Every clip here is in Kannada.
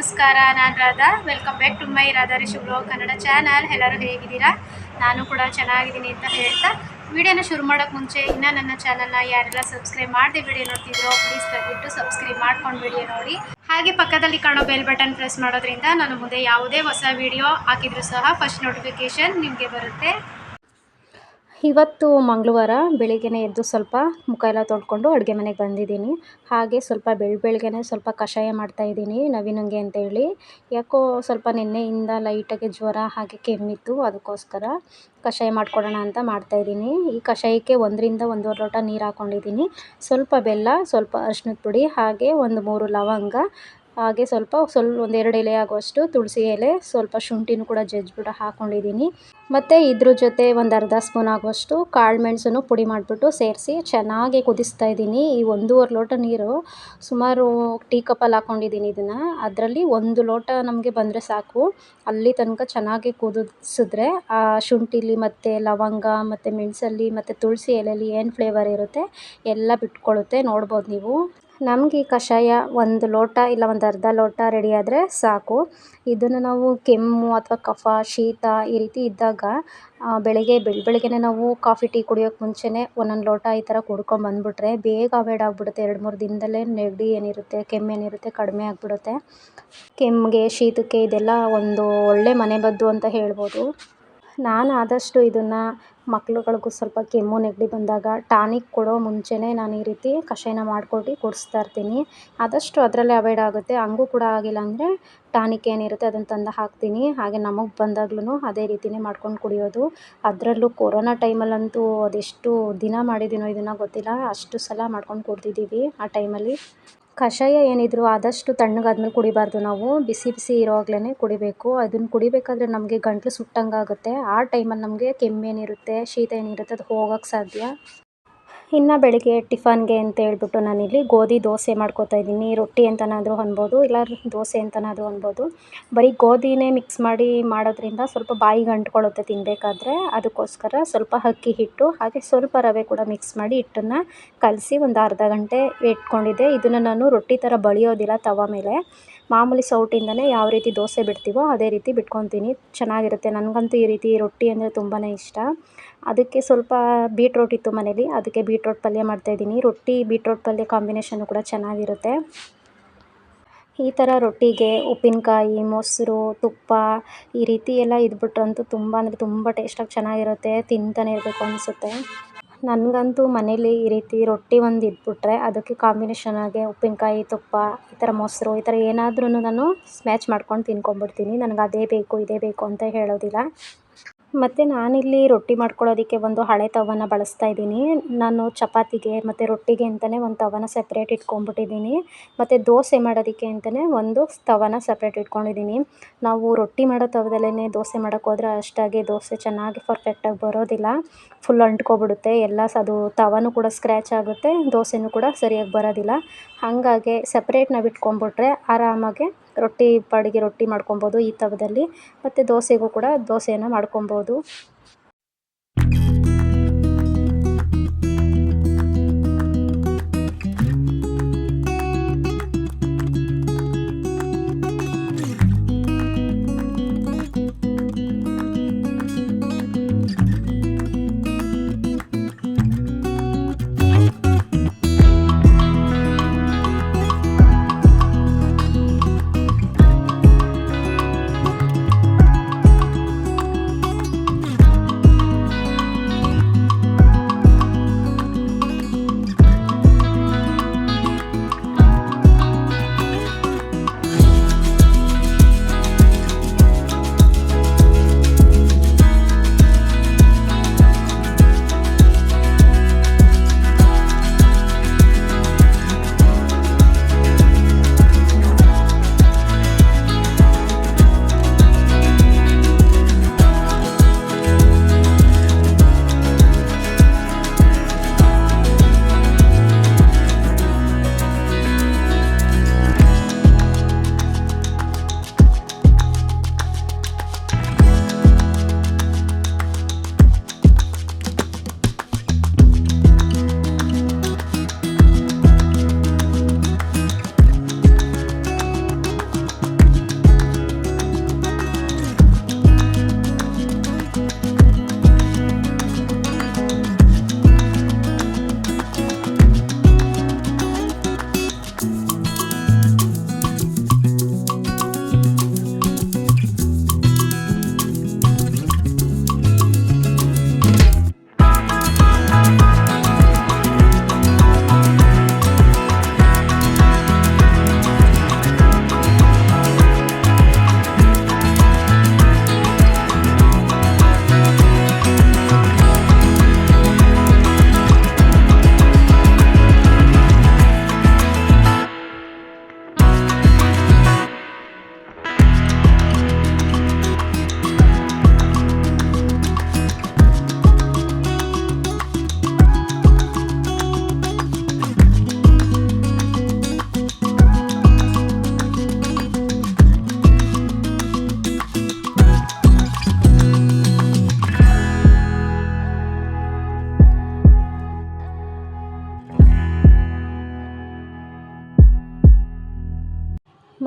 ನಮಸ್ಕಾರ, ನಾನು Radha. Welcome back to my Radha Rishu blog Kannada channel. ಎಲ್ಲರೂ ಹೇಗಿದ್ದೀರಾ? ನಾನು ಕೂಡ ಚೆನ್ನಾಗಿದ್ದೀನಿ ಅಂತ ಹೇಳ್ತಾ ವಿಡಿಯೋನ ಶುರು ಮಾಡೋಕ್ಕೆ ಮುಂಚೆ ಇನ್ನೂ ನನ್ನ ಚಾನಲ್ನ ಯಾರೆಲ್ಲ ಸಬ್ಸ್ಕ್ರೈಬ್ ಮಾಡದೆ ವಿಡಿಯೋ ನೋಡ್ತಿದ್ರೋ ಪ್ಲೀಸ್ ದಯವಿಟ್ಟು ಸಬ್ಸ್ಕ್ರೈಬ್ ಮಾಡ್ಕೊಂಡು ವಿಡಿಯೋ ನೋಡಿ. ಹಾಗೆ ಪಕ್ಕದಲ್ಲಿ ಕಾಣೋ ಬೆಲ್ ಬಟನ್ ಪ್ರೆಸ್ ಮಾಡೋದ್ರಿಂದ ನಾನು ಮುಂದೆ ಯಾವುದೇ ಹೊಸ ವಿಡಿಯೋ ಹಾಕಿದರೂ ಸಹ ಫಸ್ಟ್ ನೋಟಿಫಿಕೇಷನ್ ನಿಮಗೆ ಬರುತ್ತೆ. ಇವತ್ತು ಮಂಗಳವಾರ ಬೆಳಿಗ್ಗೆನೇ ಎದ್ದು ಸ್ವಲ್ಪ ಮುಖ ಎಲ್ಲ ತೊಳ್ಕೊಂಡು ಅಡುಗೆ ಮನೆಗೆ ಬಂದಿದ್ದೀನಿ. ಹಾಗೆ ಸ್ವಲ್ಪ ಬೆಳಗ್ಗೆನೇ ಸ್ವಲ್ಪ ಕಷಾಯ ಮಾಡ್ತಾಯಿದ್ದೀನಿ ನವಿನಂಗೆ ಅಂತೇಳಿ. ಯಾಕೋ ಸ್ವಲ್ಪ ನಿನ್ನೆಯಿಂದ ಲೈಟಾಗಿ ಜ್ವರ ಹಾಗೆ ಕೆಮ್ಮಿತ್ತು, ಅದಕ್ಕೋಸ್ಕರ ಕಷಾಯ ಮಾಡ್ಕೊಡೋಣ ಅಂತ ಮಾಡ್ತಾಯಿದ್ದೀನಿ. ಈ ಕಷಾಯಕ್ಕೆ 1ರಿಂದ 1.5 ಲೋಟ ನೀರು ಹಾಕ್ಕೊಂಡಿದ್ದೀನಿ. ಸ್ವಲ್ಪ ಬೆಲ್ಲ, ಸ್ವಲ್ಪ ಅರಿಶಿಣದ ಪುಡಿ, ಹಾಗೆ 3 ಲವಂಗ, ಹಾಗೆ ಸ್ವಲ್ಪ ಒಂದೆರಡು ಎಲೆ ಆಗುವಷ್ಟು ತುಳಸಿ ಎಲೆ, ಸ್ವಲ್ಪ ಶುಂಠಿನೂ ಕೂಡ ಜಜ್ಜಿಬಿಟ್ಟು ಹಾಕ್ಕೊಂಡಿದ್ದೀನಿ. ಮತ್ತು ಇದ್ರ ಜೊತೆ ಒಂದು ಅರ್ಧ ಸ್ಪೂನ್ ಆಗುವಷ್ಟು ಕಾಳು ಮೆಣಸನ್ನು ಪುಡಿ ಮಾಡಿಬಿಟ್ಟು ಸೇರಿಸಿ ಚೆನ್ನಾಗಿ ಕುದಿಸ್ತಾ ಇದ್ದೀನಿ. ಈ 1.5 ಲೋಟ ನೀರು ಸುಮಾರು ಟೀ ಕಪ್ಪಲ್ಲಿ ಹಾಕ್ಕೊಂಡಿದ್ದೀನಿ. ಇದನ್ನು ಅದರಲ್ಲಿ 1 ಲೋಟ ನಮಗೆ ಬಂದರೆ ಸಾಕು. ಅಲ್ಲಿ ತನಕ ಚೆನ್ನಾಗಿ ಕುದಿಸಿದ್ರೆ ಆ ಶುಂಠಿಲಿ ಮತ್ತು ಲವಂಗ ಮತ್ತು ಮೆಣಸಲ್ಲಿ ಮತ್ತು ತುಳಸಿ ಎಲೆಯಲ್ಲಿ ಏನು ಫ್ಲೇವರ್ ಇರುತ್ತೆ ಎಲ್ಲ ಬಿಟ್ಕೊಳ್ಳುತ್ತೆ. ನೋಡ್ಬೋದು ನೀವು. ನಮಗೆ ಈ ಕಷಾಯ 1 ಲೋಟ ಇಲ್ಲ ಒಂದು ಅರ್ಧ ಲೋಟ ರೆಡಿ ಆದರೆ ಸಾಕು. ಇದನ್ನು ನಾವು ಕೆಮ್ಮು ಅಥವಾ ಕಫ, ಶೀತ ಈ ರೀತಿ ಇದ್ದಾಗ ಬೆಳಗ್ಗೆನೇ ನಾವು ಕಾಫಿ ಟೀ ಕುಡಿಯೋಕ್ಕೆ ಮುಂಚೆನೇ 1 ಲೋಟ ಈ ಥರ ಕುಡ್ಕೊಂಬಂದ್ಬಿಟ್ರೆ ಬೇಗ ಅವಾಯ್ಡ್ ಆಗಿಬಿಡುತ್ತೆ. 2-3 ದಿನದಲ್ಲೇ ನೆಗಡಿ ಏನಿರುತ್ತೆ, ಕೆಮ್ಮೇನಿರುತ್ತೆ ಕಡಿಮೆ ಆಗಿಬಿಡುತ್ತೆ. ಕೆಮ್ಮಿಗೆ, ಶೀತಕ್ಕೆ ಇದೆಲ್ಲ ಒಂದು ಒಳ್ಳೆ ಮನೆಮದ್ದು ಅಂತ ಹೇಳ್ಬೋದು. ನಾನು ಆದಷ್ಟು ಇದನ್ನು ಮಕ್ಳುಗಳಿಗೂ ಸ್ವಲ್ಪ ಕೆಮ್ಮು ನೆಗಡಿ ಬಂದಾಗ ಟಾನಿಕ್ ಕೊಡೋ ಮುಂಚೆನೇ ನಾನು ಈ ರೀತಿ ಕಷಾಯನ ಮಾಡಿಕೊಟ್ಟು ಕುಡಿಸ್ತಾ ಇರ್ತೀನಿ. ಆದಷ್ಟು ಅದರಲ್ಲೇ ಅವಾಯ್ಡ್ ಆಗುತ್ತೆ. ಹಂಗೂ ಕೂಡ ಆಗಿಲ್ಲ ಅಂದರೆ ಟಾನಿಕ್ ಏನಿರುತ್ತೆ ಅದನ್ನು ತಂದು ಹಾಕ್ತೀನಿ. ಹಾಗೆ ನಮಗೆ ಬಂದಾಗ್ಲೂ ಅದೇ ರೀತಿಯೇ ಮಾಡ್ಕೊಂಡು ಕುಡಿಯೋದು. ಅದರಲ್ಲೂ ಕೊರೋನಾ ಟೈಮಲ್ಲಂತೂ ಅದೆಷ್ಟು ದಿನ ಮಾಡಿದ್ದೀನೋ ಇದನ್ನು ಗೊತ್ತಿಲ್ಲ, ಅಷ್ಟು ಸಲ ಮಾಡ್ಕೊಂಡು ಕುಡ್ದಿದ್ದೀವಿ ಆ ಟೈಮಲ್ಲಿ. ಕಷಾಯ ಏನಿದ್ರು ಆದಷ್ಟು ತಣ್ಣಗಾದ್ಮೇಲೆ ಕುಡಿಬಾರ್ದು. ನಾವು ಬಿಸಿ ಬಿಸಿ ಇರೋವಾಗಲೇ ಕುಡಿಬೇಕು. ಅದನ್ನು ಕುಡಿಬೇಕಾದ್ರೆ ನಮಗೆ ಗಂಟಲು ಸುಟ್ಟಂಗಾಗುತ್ತೆ. ಆ ಟೈಮಲ್ಲಿ ನಮಗೆ ಕೆಮ್ಮೇನಿರುತ್ತೆ, ಶೀತ ಏನಿರುತ್ತೆ ಅದು ಹೋಗೋಕ್ಕೆ ಸಾಧ್ಯ. ಇನ್ನು ಬೆಳಿಗ್ಗೆ ಟಿಫನ್ಗೆ ಅಂತ ಹೇಳ್ಬಿಟ್ಟು ನಾನಿಲ್ಲಿ ಗೋಧಿ ದೋಸೆ ಮಾಡ್ಕೊತಾ ಇದ್ದೀನಿ. ರೊಟ್ಟಿ ಅಂತನಾದರೂ ಅನ್ಬೋದು, ಇಲ್ಲ ದೋಸೆ ಅಂತನಾದರೂ ಅನ್ಬೋದು. ಬರೀ ಗೋಧಿನೇ ಮಿಕ್ಸ್ ಮಾಡಿ ಮಾಡೋದ್ರಿಂದ ಸ್ವಲ್ಪ ಬಾಯಿಗೆ ಅಂಟ್ಕೊಳ್ಳುತ್ತೆ ತಿನ್ನಬೇಕಾದ್ರೆ. ಅದಕ್ಕೋಸ್ಕರ ಸ್ವಲ್ಪ ಅಕ್ಕಿ ಹಿಟ್ಟು ಹಾಗೆ ಸ್ವಲ್ಪ ರವೆ ಕೂಡ ಮಿಕ್ಸ್ ಮಾಡಿ ಹಿಟ್ಟನ್ನು ಕಲಸಿ ಒಂದು ಅರ್ಧ ಗಂಟೆ ಇಟ್ಕೊಂಡಿದ್ದೆ. ಇದನ್ನು ನಾನು ರೊಟ್ಟಿ ಥರ ಬಳಿಯೋದಿಲ್ಲ ತವ ಮೇಲೆ, ಮಾಮೂಲಿ ಸೌಟಿಂದನೇ ಯಾವ ರೀತಿ ದೋಸೆ ಬಿಡ್ತೀವೋ ಅದೇ ರೀತಿ ಬಿಟ್ಕೊತೀನಿ. ಚೆನ್ನಾಗಿರುತ್ತೆ. ನನಗಂತೂ ಈ ರೀತಿ ರೊಟ್ಟಿ ಅಂದರೆ ತುಂಬಾ ಇಷ್ಟ. ಅದಕ್ಕೆ ಸ್ವಲ್ಪ ಬೀಟ್ರೋಟ್ ಇತ್ತು ಮನೇಲಿ, ಅದಕ್ಕೆ ಬೀಟ್ರೋಟ್ ಪಲ್ಯ ಮಾಡ್ತಾಯಿದ್ದೀನಿ. ರೊಟ್ಟಿ ಬೀಟ್ರೋಟ್ ಪಲ್ಯ ಕಾಂಬಿನೇಷನ್ನು ಕೂಡ ಚೆನ್ನಾಗಿರುತ್ತೆ. ಈ ಥರ ರೊಟ್ಟಿಗೆ ಉಪ್ಪಿನಕಾಯಿ, ಮೊಸರು, ತುಪ್ಪ ಈ ರೀತಿ ಎಲ್ಲ ಇದ್ಬಿಟ್ರಂತೂ ತುಂಬ ಅಂದರೆ ತುಂಬ ಟೇಸ್ಟಾಗಿ ಚೆನ್ನಾಗಿರುತ್ತೆ. ತಿಂತಾನೆ ಇರಬೇಕು ಅನಿಸುತ್ತೆ. ನನಗಂತೂ ಮನೇಲಿ ಈ ರೀತಿ ರೊಟ್ಟಿ ಒಂದು ಇದ್ಬಿಟ್ರೆ ಅದಕ್ಕೆ ಕಾಂಬಿನೇಷನಾಗಿ ಉಪ್ಪಿನಕಾಯಿ, ತುಪ್ಪ, ಈ ಥರ ಮೊಸರು ಈ ಥರ ಏನಾದ್ರೂ ನಾನು ಸ್ಮ್ಯಾಚ್ ಮಾಡ್ಕೊಂಡು ತಿನ್ಕೊಂಡ್ಬಿಡ್ತೀನಿ. ನನಗೆ ಅದೇ ಬೇಕು ಇದೇ ಬೇಕು ಅಂತ ಹೇಳೋದಿಲ್ಲ. ಮತ್ತು ನಾನಿಲ್ಲಿ ರೊಟ್ಟಿ ಮಾಡ್ಕೊಳ್ಳೋದಕ್ಕೆ ಒಂದು ಹಳೆ ತವನ ಬಳಸ್ತಾ ಇದ್ದೀನಿ. ನಾನು ಚಪಾತಿಗೆ ಮತ್ತು ರೊಟ್ಟಿಗೆ ಅಂತಲೇ ಒಂದು ತವನ ಸಪ್ರೇಟ್ ಇಟ್ಕೊಂಡ್ಬಿಟ್ಟಿದ್ದೀನಿ. ಮತ್ತು ದೋಸೆ ಮಾಡೋದಕ್ಕೆ ಅಂತಲೇ ಒಂದು ತವನ ಸಪ್ರೇಟ್ ಇಟ್ಕೊಂಡಿದ್ದೀನಿ. ನಾವು ರೊಟ್ಟಿ ಮಾಡೋ ತವದಲ್ಲೇ ದೋಸೆ ಮಾಡೋಕ್ಕೆ ಹೋದರೆ ಅಷ್ಟಾಗಿ ದೋಸೆ ಚೆನ್ನಾಗಿ ಪರ್ಫೆಕ್ಟಾಗಿ ಬರೋದಿಲ್ಲ. ಫುಲ್ ಅಂಟ್ಕೊಬಿಡುತ್ತೆ ಎಲ್ಲ. ಅದು ತವನೂ ಕೂಡ ಸ್ಕ್ರ್ಯಾಚ್ ಆಗುತ್ತೆ, ದೋಸೆನೂ ಕೂಡ ಸರಿಯಾಗಿ ಬರೋದಿಲ್ಲ. ಹಾಗಾಗಿ ಸಪ್ರೇಟ್ ನಾವು ಇಟ್ಕೊಂಡ್ಬಿಟ್ರೆ ಆರಾಮಾಗಿ ರೊಟ್ಟಿ ಪಾಡಿಗೆ ರೊಟ್ಟಿ ಮಾಡ್ಕೊಬೋದು ಈ ತವದಲ್ಲಿ. ಮತ್ತು ದೋಸೆಗೂ ಕೂಡ ದೋಸೆಯನ್ನು ಮಾಡ್ಕೊಬೋದು.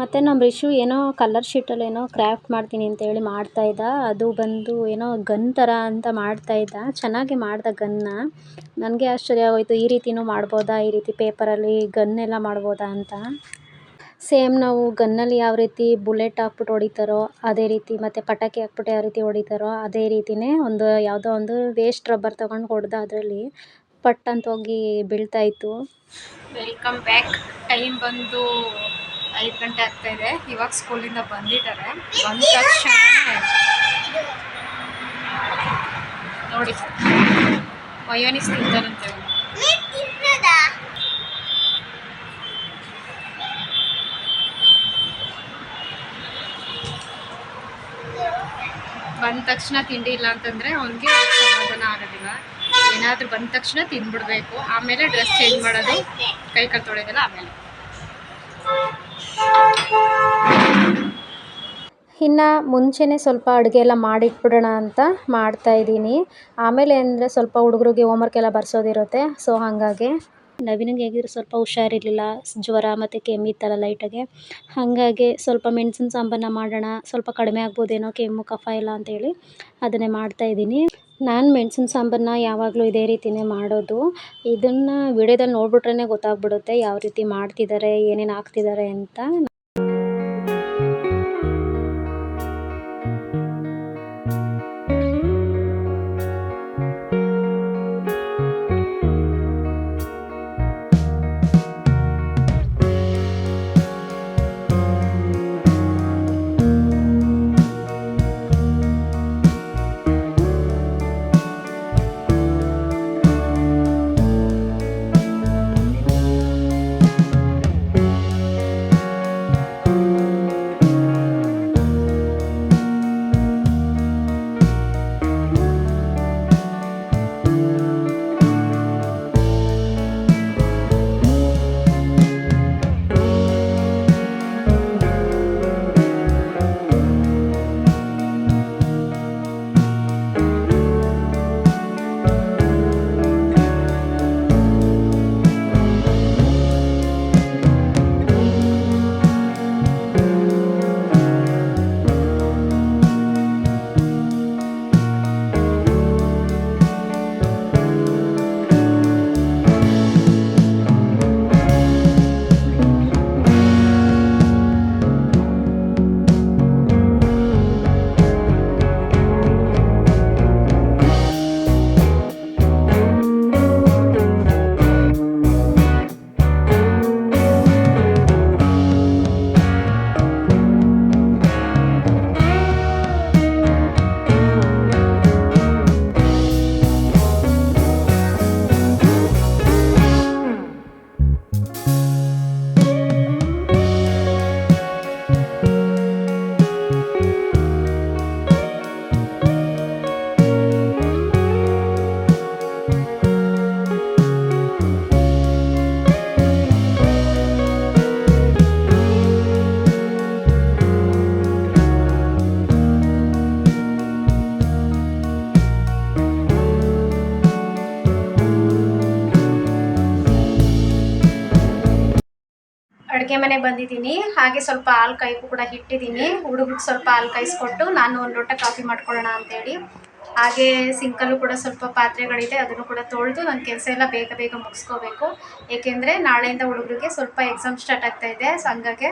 ಮತ್ತು ನಮ್ಮ ರಿಷು ಏನೋ ಕಲರ್ ಶೀಟಲ್ಲಿ ಏನೋ ಕ್ರಾಫ್ಟ್ ಮಾಡ್ತೀನಿ ಅಂತೇಳಿ ಮಾಡ್ತಾಯಿದ್ದ. ಅದು ಬಂದು ಏನೋ ಗನ್ ಥರ ಅಂತ ಮಾಡ್ತಾಯಿದ್ದ. ಚೆನ್ನಾಗಿ ಮಾಡ್ದ ಗನ್ನ. ನನಗೆ ಆಶ್ಚರ್ಯ ಆಗೋಯಿತು, ಈ ರೀತಿಯೂ ಮಾಡ್ಬೋದಾ, ಈ ರೀತಿ ಪೇಪರಲ್ಲಿ ಗನ್ ಎಲ್ಲ ಮಾಡ್ಬೋದಾ ಅಂತ. ಸೇಮ್ ನಾವು ಗನ್ನಲ್ಲಿ ಯಾವ ರೀತಿ ಬುಲೆಟ್ ಹಾಕ್ಬಿಟ್ಟು ಹೊಡಿತಾರೋ ಅದೇ ರೀತಿ, ಮತ್ತು ಪಟಾಕಿ ಹಾಕ್ಬಿಟ್ಟು ಯಾವ ರೀತಿ ಹೊಡಿತಾರೋ ಅದೇ ರೀತಿಯೇ ಯಾವುದೋ ಒಂದು ವೇಸ್ಟ್ ರಬ್ಬರ್ ತೊಗೊಂಡು ಹೊಡೆದ, ಅದರಲ್ಲಿ ಪಟ್ ಅಂತ ಹೋಗಿ ಬೀಳ್ತಾಯಿತ್ತು. Welcome back. ಟೈಮ್ ಬಂದು 5 ಗಂಟೆ ಆಗ್ತಾಯಿದೆ. ಇವಾಗ ಸ್ಕೂಲಿಂದ ಬಂದಿದ್ದಾರೆ. ಬಂದ ತಕ್ಷಣ ನೋಡಿ ಮಯೋನಿಸ್ ತಿಂತಾರಂತೆ. ಬಂದ ತಕ್ಷಣ ತಿಂಡಿ ಇಲ್ಲ ಅಂತಂದರೆ ಅವನಿಗೆ ಸಮಾಧಾನ ಆಗೋದಿಲ್ಲ. ಏನಾದರೂ ಬಂದ ತಕ್ಷಣ ತಿಂದ್ಬಿಡ್ಬೇಕು. ಆಮೇಲೆ ಡ್ರೆಸ್ ಚೇಂಜ್ ಮಾಡೋದು, ಕೈ ಕಾಲು ತೊಳೆಯೋದಲ್ಲ ಆಮೇಲೆ. ಇನ್ನು ಮುಂಚೆನೇ ಸ್ವಲ್ಪ ಅಡುಗೆ ಎಲ್ಲ ಮಾಡಿಟ್ಬಿಡೋಣ ಅಂತ ಮಾಡ್ತಾಯಿದ್ದೀನಿ. ಆಮೇಲೆ ಅಂದರೆ ಸ್ವಲ್ಪ ಹುಡುಗರಿಗೆ ಹೋಮ್ವರ್ಕ್ ಎಲ್ಲ ಬರ್ಸೋದಿರುತ್ತೆ. ಸೊ ಹಾಗಾಗಿ ನವೀನಿಗೆ ಹೇಗಿದ್ರು ಸ್ವಲ್ಪ ಹುಷಾರಿರಲಿಲ್ಲ, ಜ್ವರ ಮತ್ತು ಕೆಮ್ಮಿತ್ತಲ್ಲ ಲೈಟಾಗೆ. ಹಾಗಾಗಿ ಸ್ವಲ್ಪ ಮೆಣಸಿನ ಸಾಂಬಾರನ್ನ ಮಾಡೋಣ, ಸ್ವಲ್ಪ ಕಡಿಮೆ ಆಗ್ಬೋದೇನೋ ಕೆಮ್ಮು ಕಫ ಎಲ್ಲ ಅಂತೇಳಿ ಅದನ್ನೇ ಮಾಡ್ತಾಯಿದ್ದೀನಿ. ನಾನು ಮೆಣಸಿನ ಸಾಂಬಾರನ್ನ ಯಾವಾಗಲೂ ಇದೇ ರೀತಿಯೇ ಮಾಡೋದು. ಇದನ್ನು ವಿಡಿಯೋದಲ್ಲಿ ನೋಡ್ಬಿಟ್ರೇ ಗೊತ್ತಾಗ್ಬಿಡುತ್ತೆ ಯಾವ ರೀತಿ ಮಾಡ್ತಿದ್ದಾರೆ, ಏನೇನು ಹಾಕ್ತಿದ್ದಾರೆ ಅಂತ. ಅಡುಗೆ ಮನೆಗೆ ಬಂದಿದ್ದೀನಿ. ಹಾಗೆ ಸ್ವಲ್ಪ ಹಾಲು ಕಾಯ್ಕು ಕೂಡ ಇಟ್ಟಿದ್ದೀನಿ. ಹುಡುಗಕ್ಕೆ ಸ್ವಲ್ಪ ಹಾಲು ಕಾಯಿಸ್ಕೊಟ್ಟು ನಾನು ಒಂದು ಲೋಟ ಕಾಫಿ ಮಾಡ್ಕೊಳ್ಳೋಣ ಅಂತೇಳಿ. ಹಾಗೆ ಸಿಂಕಲ್ಲೂ ಕೂಡ ಸ್ವಲ್ಪ ಪಾತ್ರೆಗಳಿದೆ, ಅದನ್ನು ಕೂಡ ತೊಳೆದು ನನ್ನ ಕೆಲಸ ಎಲ್ಲ ಬೇಗ ಬೇಗ ಮುಗಿಸ್ಕೋಬೇಕು. ಏಕೆಂದರೆ ನಾಳೆಯಿಂದ ಹುಡುಗರಿಗೆ ಸ್ವಲ್ಪ ಎಕ್ಸಾಮ್ ಸ್ಟಾರ್ಟ್ ಆಗ್ತಾಯಿದೆ. ಸೊ ಹಂಗಾಗಿ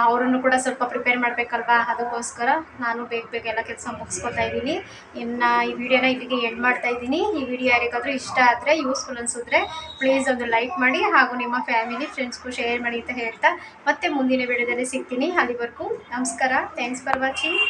ಅವರನ್ನು ಕೂಡ ಸ್ವಲ್ಪ ಪ್ರಿಪೇರ್ ಮಾಡಬೇಕಲ್ವಾ, ಅದಕ್ಕೋಸ್ಕರ ನಾನು ಬೇಗ ಬೇಗ ಎಲ್ಲ ಕೆಲಸ ಮುಗಿಸ್ಕೊತಾ ಇದ್ದೀನಿ. ಇನ್ನು ಈ ವಿಡಿಯೋನ ಇಲ್ಲಿಗೆ ಎಂಡ್ ಮಾಡ್ತಾ ಇದ್ದೀನಿ. ಈ ವಿಡಿಯೋ ಯಾರಿಗಾದರೂ ಇಷ್ಟ ಆದರೆ, ಯೂಸ್ಫುಲ್ ಅನಿಸಿದ್ರೆ ಪ್ಲೀಸ್ ಒಂದು ಲೈಕ್ ಮಾಡಿ, ಹಾಗೂ ನಿಮ್ಮ ಫ್ಯಾಮಿಲಿ ಫ್ರೆಂಡ್ಸ್ಗೂ ಶೇರ್ ಮಾಡಿ ಅಂತ ಹೇಳ್ತಾ ಮತ್ತೆ ಮುಂದಿನ ವಿಡಿಯೋದಲ್ಲಿ ಸಿಗ್ತೀನಿ. ಅಲ್ಲಿವರೆಗೂ ನಮಸ್ಕಾರ. Thanks for watching.